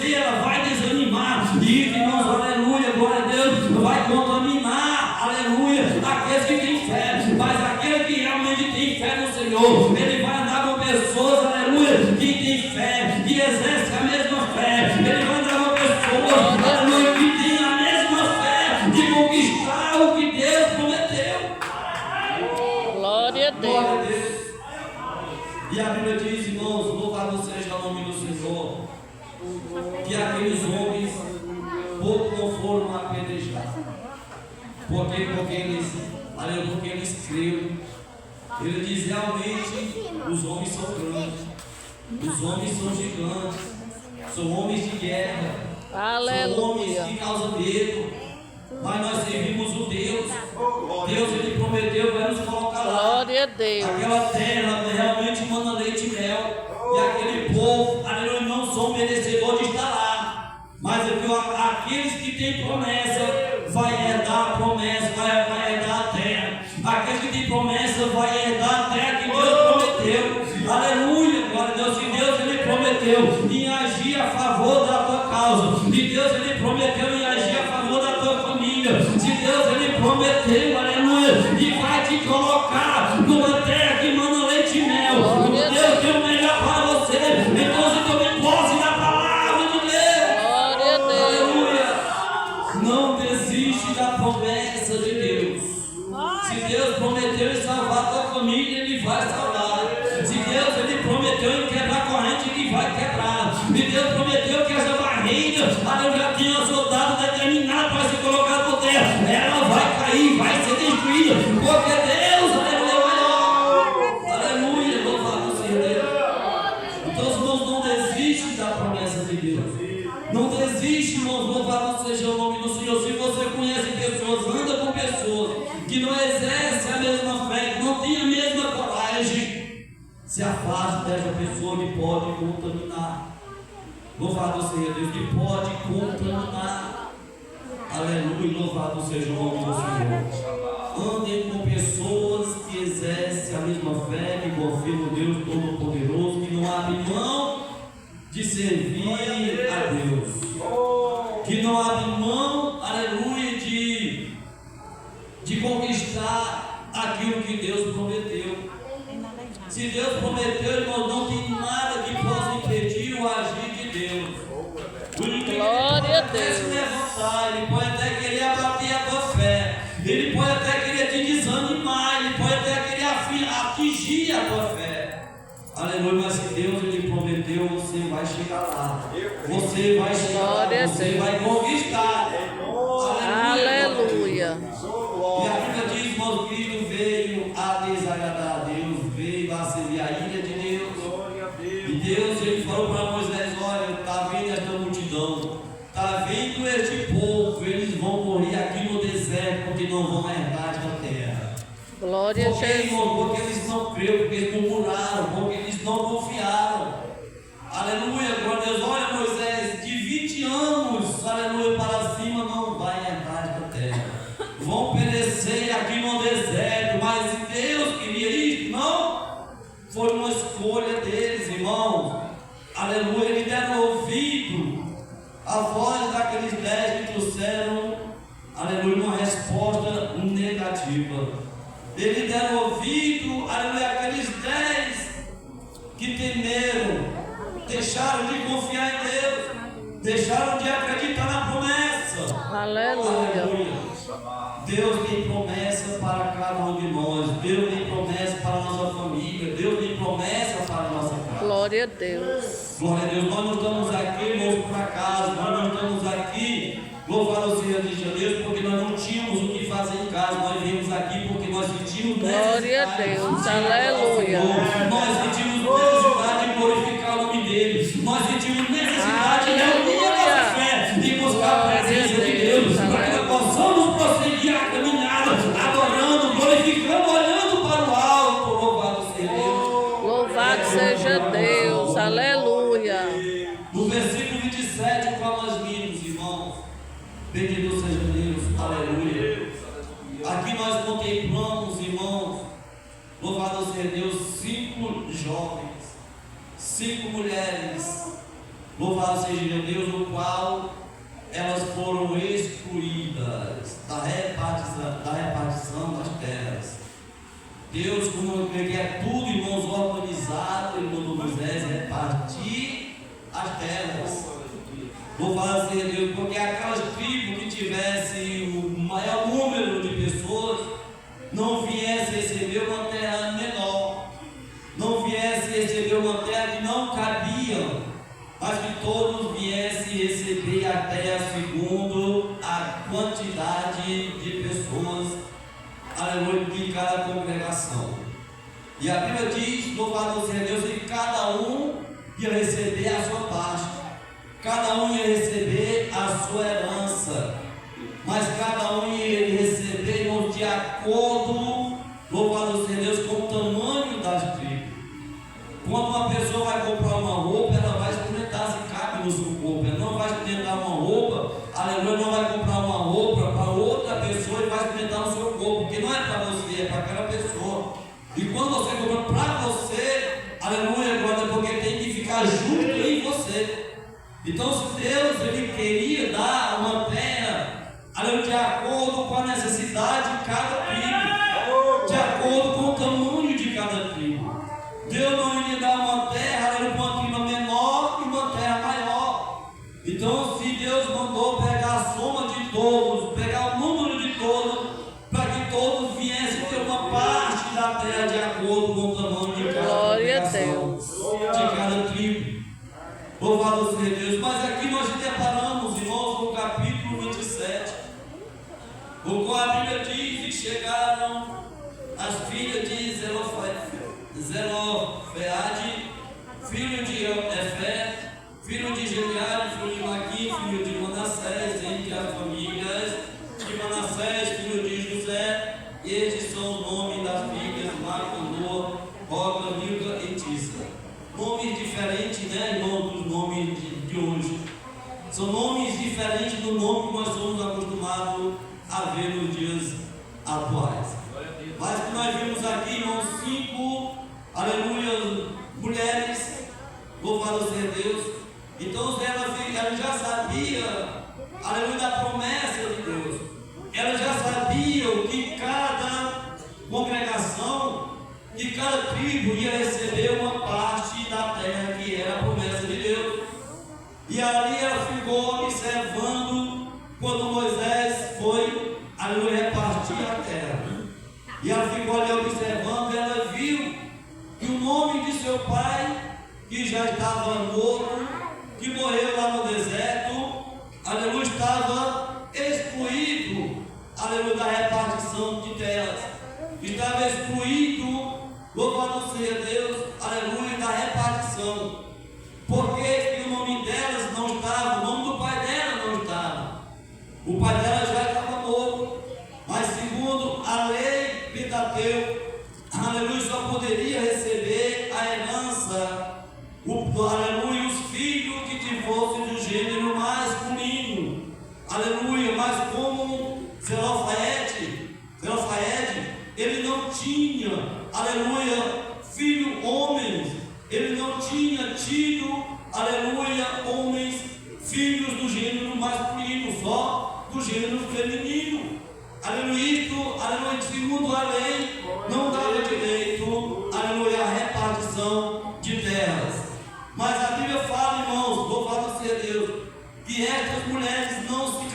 adoecer, ela vai desanimar. E irmãos, aleluia, glória a Deus, vai contaminar, aleluia, aqueles que têm fé. Mas aquele que realmente tem fé no Senhor, ele vai andar com pessoas, aleluia, que tem fé, que exerce a mesma fé. Ele vai andar com pessoas, aleluia, que tem a mesma fé de conquistar o que Deus prometeu. Glória a Deus. Glória a Deus. E a Bíblia diz, irmãos, louvado seja o nome do Senhor, que aqueles homens pouco não foram apedrejados, porque eles creram. Ele diz, realmente, os homens são grandes, os homens são gigantes, são homens de guerra, são homens que causam medo, mas nós servimos o Deus, ele prometeu, vai nos colocar lá. Glória a Deus. Aquela terra realmente manda leite e mel, e aquele povo, aleluia, não são merecedores de estar lá, mas aqueles que têm promessa, vai herdar a promessa, vai herdar a terra. Aqueles que têm promessa, vai herdar a terra que Deus prometeu. Aleluia, glória a Deus. Se Deus ele prometeu em agir a favor da tua causa, se Deus ele prometeu em agir a favor da tua família, se Deus ele prometeu, aleluia, e vai te colocar numa terra que manda leite e mel. Deus tem o melhor para você. Então você tome posse da palavra de Deus. Glória a Deus. Aleluia. Não desiste da promessa de Deus. Se Deus prometeu em salvar a tua família, Ele vai salvar. Se Deus ele prometeu em quebrar a corrente, Ele vai quebrar. Se Deus prometeu que essa barreira, ela já tinha um soldado determinado para se colocar por terra, ela vai cair, vai ser destruída, porque Deus, aleluia, louvado seja Deus. Então os irmãos, não desistem da promessa de Deus. Não desiste, irmãos, louvado seja o nome do Senhor. Se você conhece pessoas, anda com pessoas que não exercem a mesma fé, que não têm a mesma coragem, se afaste dessa pessoa que pode contaminar. Louvado seja Deus, que pode contaminar. Aleluia, louvado seja o nome do Senhor. Andem com pessoas que exercem a mesma fé, que confiam no Deus Todo-Poderoso, que não abrem mão de servir a Deus, que não abrem mão, aleluia, de conquistar aquilo que Deus prometeu. Se Deus prometeu, irmão, não tem nada que possa impedir o agir de Deus. O inimigo Glória a pode até se Deus. levantar, ele pode até querer abater a tua fé, ele pode até querer te desanimar, ele pode até querer atingir a tua fé. Aleluia, mas se Deus ele prometeu, você vai chegar lá. Você vai chegar lá, você vai conquistar. Aleluia. E a Bíblia diz, irmão, que Cristo veio a desagradar a Deus, veio a servir a ira de Deus. E Deus ele falou para Moisés, olha, está vendo esta multidão, está vendo este povo, eles vão morrer aqui no deserto, porque não vão herdar esta terra. Glória a Porque, Jesus. irmão, porque eles não creram, porque eles murmuraram, porque eles não confiaram. Aleluia, glória a Deus. Olha, Moisés, de 20 anos, aleluia, para cima não vai herdar esta terra. Vão perecer aqui no deserto, mas se Deus queria isso, não. Foi uma escolha deles, irmãos. Aleluia, eles deram ouvido à voz daqueles 10 que trouxeram, aleluia, uma resposta negativa. Eles deram ouvido, aleluia, àqueles 10 que temeram, deixaram de confiar em Deus, deixaram de acreditar na promessa. Aleluia. Deus tem promessa para cada um de nós, Deus tem promessa para a nossa família, Deus tem promessa para a nossa casa. Glória a Deus. Glória a Deus, nós não estamos aqui, irmãos, por acaso, nós não estamos aqui, louvado seja Deus, porque nós não tínhamos o que fazer em casa, nós viemos aqui porque nós sentimos Glória a Deus, aleluia. Nós sentimos necessidade de glorificar o nome dele, nós sentimos necessidade de reunir a nossa fé, de buscar a presença de Deus, para que nós possamos prosseguir a caminhada, adorando, glorificando, olhando para o alto. Louvado seja Deus. Louvado seja Deus, aleluia. No versículo 27, qual nós vimos, irmãos, bendito seja Deus, aleluia. Aqui nós contemplamos, irmãos, louvado seja Deus, 5 jovens, 5 mulheres, Louvado seja Deus, no qual elas foram excluídas da repartição das terras. Deus, como quer tudo, irmãos, organizado, irmão do Moisés, repartir as terras. Louvado seja Deus, porque aquelas tribos que tivessem o maior número de pessoas não viessem receber uma terra menor, não viessem receber uma terra que não cabia, mas que todos viessem receber a terra segundo a quantidade de pessoas, aleluia, de cada congregação. E a Bíblia diz, louvado seja Deus, que cada um ia receber a sua parte, cada um ia receber a sua herança, mas cada um ia receber, irmãos, de acordo, louvado seja Deus, com o tamanho das tribos. Quando uma pessoa vai comprar uma roupa, ela vai experimentar se cabe no seu corpo. Ela não vai experimentar uma roupa, aleluia, não vai comprar uma roupa para outra pessoa e vai experimentar no seu corpo, porque não é para você, é para aquela pessoa. E quando você compra para você, aleluia, agora é porque tem que ficar junto em você. Então, se Deus ele queria dar uma terra, aleluia, de acordo com a necessidade de cada tribo, de acordo com o tamanho de cada tribo. Deus não iria dar uma terra para uma tribo menor e uma terra maior. Então, se Deus mandou pegar a soma de todos, pegar o número de todos, para que todos viessem ter uma parte da terra de acordo com o tamanho de cada congregação, de cada tribo. Louvado seja Deus. Mas aqui nós nos deparamos, irmãos, com o capítulo 27, o qual a Bíblia diz: e chegaram as filhas de Zelofeade, filho de Efé, filho de Gileade, filho de Maquim, filho de Manassés, entre as famílias de Manassés, filho de José. Estes são os nomes das filhas: Macanoa, Roga, Milca e Tisra. Nomes diferentes, né, irmão, dos nomes de hoje. São nomes diferentes do nome que nós somos acostumados a ver nos dias atuais. Mas que nós vimos aqui, irmãos, 5, aleluia, mulheres, louvado seja Deus. Então ela já sabia, aleluia, da promessa de Deus. Ela já sabia que cada congregação, que cada tribo ia receber uma parte da terra que era a promessa de Deus. E ali ela ficou observando quando Moisés foi, aleluia, repartir a terra. E ela ficou ali observando, e ela viu que o nome de seu pai, que já estava morto, que morreu lá no deserto, aleluia, estava excluído, aleluia, da repartição de terras. Estava excluído, louvado seja Deus, aleluia, da repartição. Porque o nome delas não estava, o nome do pai dela não estava. O pai dela já estava morto. Mas segundo a lei Pentateuco, aleluia, só poderia receber a herança, aleluia, os filhos que fossem do gênero masculino. Aleluia, mas como Zelofeade, ele não tinha, aleluia, filho homens, ele não tinha tido, aleluia, homens, filhos do gênero masculino, só do gênero feminino. Aleluia, aleluia, segundo a lei, não dava direito, aleluia, a repartição de terras. Mas a Bíblia fala, irmãos, louvado seja Deus, que estas mulheres não se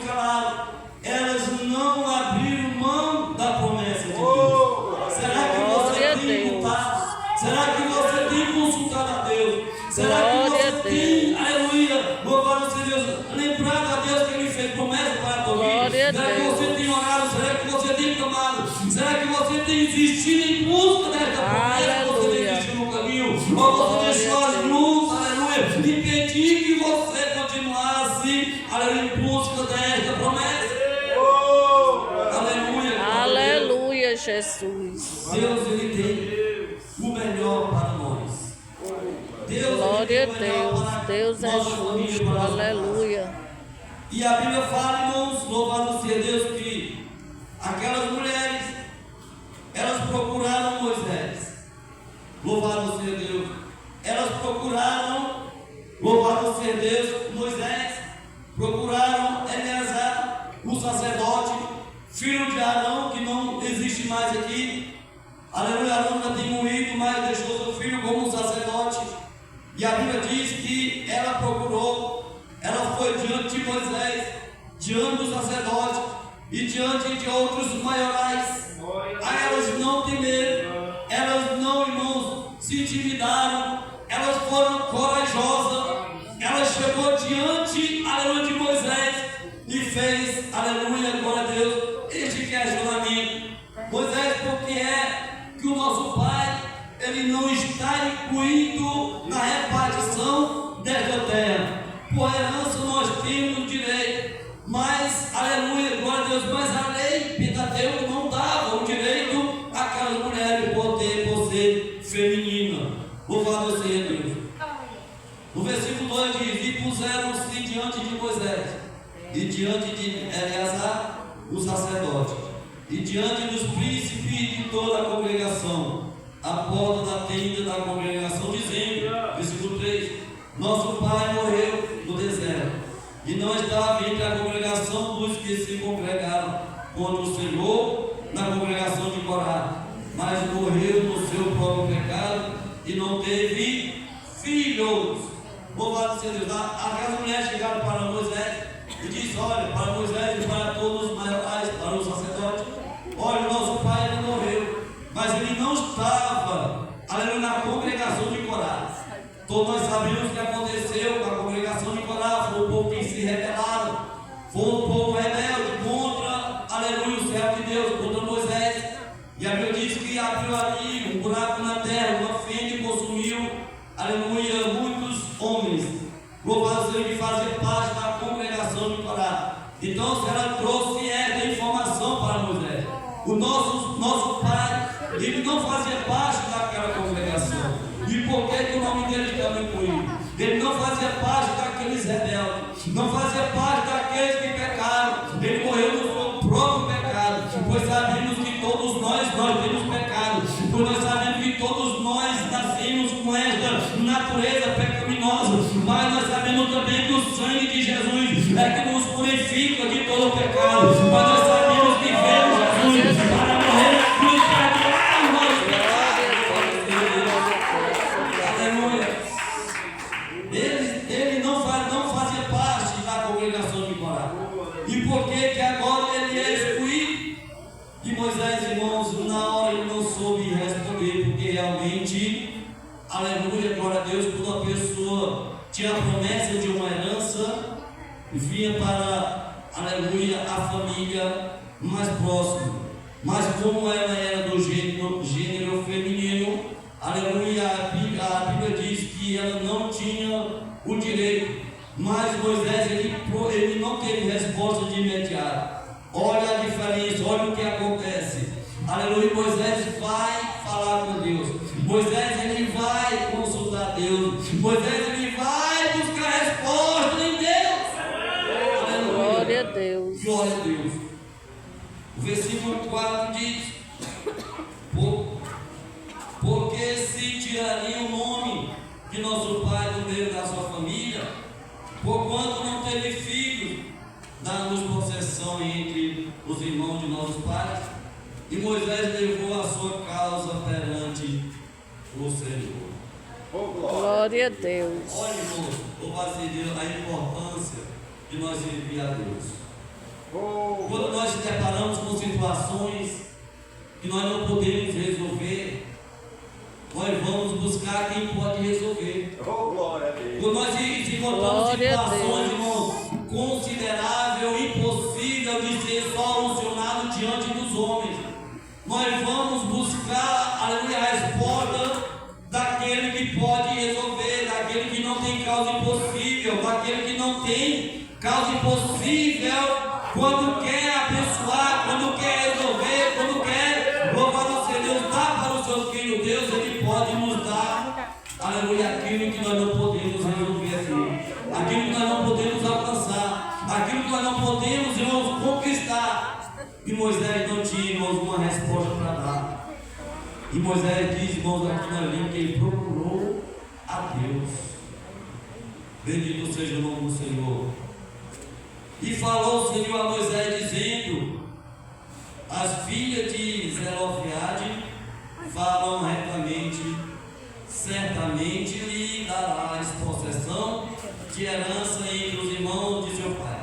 calaram, elas não abriram mão da promessa de Deus. Será que você tem lutado? Será que você tem consultado a Deus? Será que você tem, aleluia, louvado seja Deus, lembrado a Deus que Ele fez promessa para a tua vida? Será que você tem orado? Será que você tem clamado? Será que você tem insistido em busca desta promessa? Ou você tem insistido no caminho? Ou você deixou as luzes, aleluia, impedir que você continuasse, aleluia, em busca desta promessa? Aleluia, Jesus. Deus, Ele tem o melhor para nós. Deus, Glória a Deus. Deus é justo. Aleluia. E a Bíblia fala, irmãos, louvado seja Deus, que aquelas mulheres, elas procuraram Moisés. Louvado seja Deus. Elas procuraram o ser Deus, Moisés, procuraram Eleazar, o sacerdote, filho de Arão, que não existe mais aqui. Aleluia, Arão já tem morrido, mas deixou seu filho como sacerdote. E a Bíblia diz que ela procurou, ela foi diante de Moisés, diante do sacerdote e diante de outros maiorais. Aí elas não temeram, elas não, irmãos, se intimidaram, elas foram corajosas. Ela chegou diante, aleluia, de Moisés e fez, aleluia, glória a Deus, este questionamento. Moisés, por que é que o nosso Pai, ele não está incluído na repartição desta terra? Por herança nós temos direito, mas, aleluia, glória a Deus, mas a lei Pentateuco não dava o direito àquelas mulheres por ser feminina. Louvado seja Deus. No versículo 2 diz: e puseram-se diante de Moisés, e diante de Eleazar, o sacerdote, e diante dos príncipes de toda a congregação, à porta da tenda da congregação, dizendo, versículo 3: nosso pai morreu no deserto, e não estava entre a congregação dos que se congregaram contra o Senhor na congregação de Corá, mas morreu no seu próprio pecado e não teve filhos. Louvado seja Deus. Aquelas mulheres chegaram para Moisés e disse: olha, para Moisés e para todos os maiorais, para o sacerdote, olha, o nosso pai ele morreu, mas ele não estava, aleluia, na congregação de Corá. Todos nós sabemos o que aconteceu com a congregação de Corá. Foi o povo que se rebelaram, foi um povo rebelde contra, aleluia, o céu de Deus, contra Moisés. E a Bíblia diz que abriu ali um buraco na terra, uma fenda e consumiu, aleluia, muitos homens. Louvado seja que fazia parte da congregação de Corá. Então ela trouxe esta informação para Moisés. O nosso pai, ele não fazia parte daquela congregação. E por que o nome dele estava incluído? Ele não fazia parte daqueles rebeldes, não fazia parte daqueles que pecaram. Ele morreu no seu próprio pecado, pois sabemos que todos nós temos pecado, pois nós sabemos que todos nós nascemos com esta natureza pecaminosa, mas nós sabemos também que o sangue de Jesus é que nos purifica de todo o pecado, mas nós sabemos que veio Jesus para morrer na cruz para tirar os nossos pecados. Aleluia. Ele não fazia parte da congregação de Corá. E por que agora ele é excluído? E Moisés, irmãos, na hora ele não soube responder, porque realmente, aleluia, glória a Deus, quando a pessoa tinha a promessa de uma herança, vinha para, aleluia, a família mais próxima. Mas como ela era do gênero feminino, aleluia, a Bíblia diz que ela não tinha o direito. Mas Moisés, ele não teve resposta de imediato. Olha a diferença, olha o que acontece. Aleluia, Moisés vai falar com Deus. Moisés, ele vai consultar Deus. Moisés, ele vai buscar resposta em Deus. Aleluia. Glória a Deus. Glória a Deus. O versículo 4 diz: porque se tiraria o nome de nosso pai do meio da sua família, porquanto não teve filhos, dá-nos possessão entre os irmãos de nossos pais. E Moisés levou a sua causa perante o Senhor. Glória a Deus. Olha, irmão, louvado seja Deus, a importância de nós servir a Deus. Quando nós nos deparamos com situações que nós não podemos resolver, nós vamos buscar quem pode resolver. Quando nós nos encontramos situações, irmãos, considerável, impossível de ser solucionado diante dos homens, nós vamos buscar, aleluia, a resposta daquele que pode resolver, daquele que não tem causa impossível, daquele que não tem causa impossível, quando quer abençoar, quando quer resolver, quando quer, louvado seja Deus, dar para o seu filho. Deus, ele pode nos dar, aleluia, aquilo que nós não podemos resolver aqui, aquilo que nós não podemos alcançar, aquilo que nós não podemos, irmãos, conquistar. E Moisés não tinha, irmãos, uma resposta para dar. E Moisés diz, irmãos, aqui na linha, que ele procurou a Deus. Bendito Bendito seja o nome do Senhor. E falou o Senhor a Moisés, dizendo: as filhas de Zelofeade falam retamente, certamente lhe darás possessão de herança entre os irmãos de seu pai.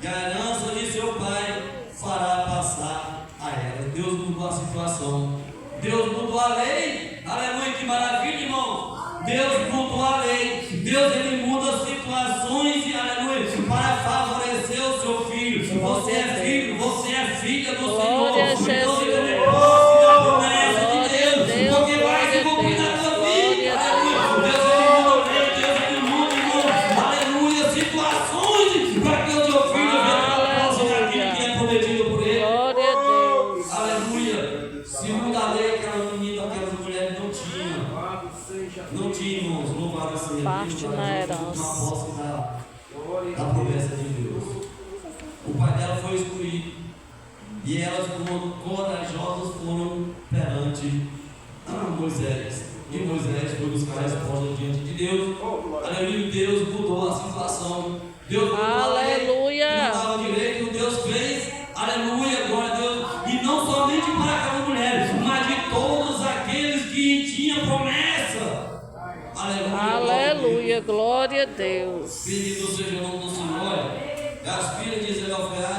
E a herança de seu pai fará passar a ela. Deus mudou a situação. Deus mudou a lei. Aleluia, que maravilha, irmão. Deus mudou a lei. Deus, ele muda situações, e aleluia, para favorecer o seu filho. Você é filho, você é filha do Senhor. Glória a Então, Jesus. você tem posse da promessa de Glória a Deus, Deus, porque vai se glória a cumprir na Deus, tua glória vida. a Aleluia. Deus, ele muda a lei. Deus, ele muda, irmão. Aleluia, situações para que o teu filho venha para posse daquilo que é prometido por ele. Glória a Deus. Aleluia. Segundo a lei, aquela menina, aquela mulher não tinha. Não tinha, irmãos. Louvado seja Parte Deus. na Ela herança. tinha uma posse da promessa de Deus. O pai dela foi excluído. E elas, como corajosas, foram perante Moisés. E Moisés foi buscar a resposta diante de Deus. Aleluia. Deus mudou a situação. Deus mudou a lei. Aleluia. Não estava direito, Deus fez. Aleluia, glória a Deus. E não somente para aquela mulher, mas de todos aqueles que tinham promessa. Aleluia. Aleluia. Glória a Deus. Bendito seja o nome do Senhor. As filhas de Zelofeade